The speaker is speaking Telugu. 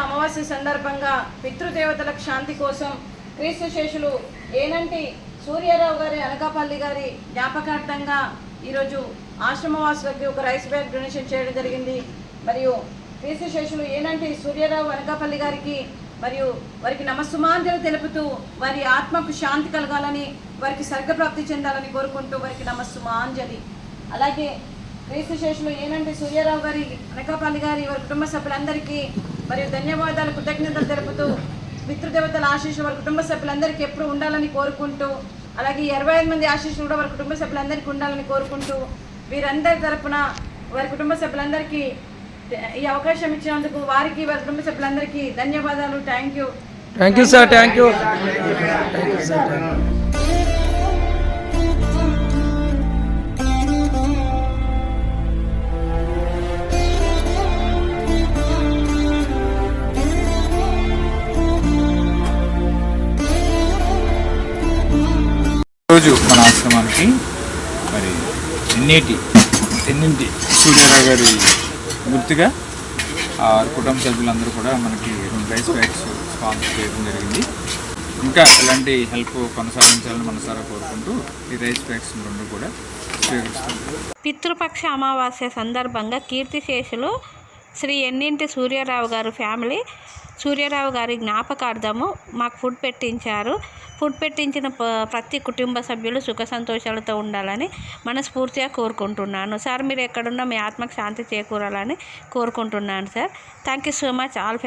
అమావాస్య సందర్భంగా పితృదేవతలకు శాంతి కోసం క్రీస్తు శేషులు ఏనంటి సూర్యారావు గారి అనకాపల్లి గారి జ్ఞాపకార్థంగా ఈరోజు ఆశ్రమవాసులకి ఒక రైస్ బ్యాగ్ డొనేషన్ చేయడం జరిగింది. మరియు క్రీస్తు శేషులు ఏనంటి సూర్యారావు అనకాపల్లి గారికి మరియు వారికి నమస్సుమాంజలు తెలుపుతూ వారి ఆత్మకు శాంతి కలగాలని, వారికి స్వర్గప్రాప్తి చెందాలని కోరుకుంటూ వారికి నమస్సుమాంజలి. అలాగే క్రీస్తు శేషులు ఏనంటి సూర్యారావు గారి అనకాపల్లి గారి వారి కుటుంబ సభ్యులందరికీ మరియు ధన్యవాదాలు, కృతజ్ఞతలు తెలుపుతూ పితృదేవతల ఆశీస్సులు వారి కుటుంబ సభ్యులందరికీ ఎప్పుడు ఉండాలని కోరుకుంటూ, అలాగే 25 మంది ఆశీస్సులు కూడా వారి కుటుంబ సభ్యులందరికీ ఉండాలని కోరుకుంటూ, వీరందరి తరపున వారి కుటుంబ సభ్యులందరికీ ఈ అవకాశం ఇచ్చినందుకు వారికి వారి కుటుంబ సభ్యులందరికీ ధన్యవాదాలు. Thank you sir. Thank you. రోజు మన ఆశ్రమానికి మరి ఎన్నింటి సూర్యారావు గారి గుర్తుగా కుటుంబ సభ్యులందరూ కూడా మనకి 2 రైస్ బ్యాగ్స్ స్పాన్సర్ చేయడం జరిగింది. ఇంకా ఇలాంటి హెల్ప్ కొనసాగించాలని మనసారా కోరుకుంటూ ఈ రైస్ బ్యాగ్స్ 2 కూడా స్వీకరిస్తాం. పితృపక్ష అమావాస్య సందర్భంగా కీర్తిశేషులు శ్రీ ఎన్నింటి సూర్యారావు గారు ఫ్యామిలీ సూర్యారావు గారి జ్ఞాపకార్థము మాకు ఫుడ్ పెట్టించారు. ఫుడ్ పెట్టించిన ప్రతి కుటుంబ సభ్యులు సుఖ సంతోషాలతో ఉండాలని మనస్ఫూర్తిగా కోరుకుంటున్నాను. సార్, మీరు ఎక్కడున్నా మీ ఆత్మకు శాంతి చేకూరాలని కోరుకుంటున్నాను sir. Thank you so much all.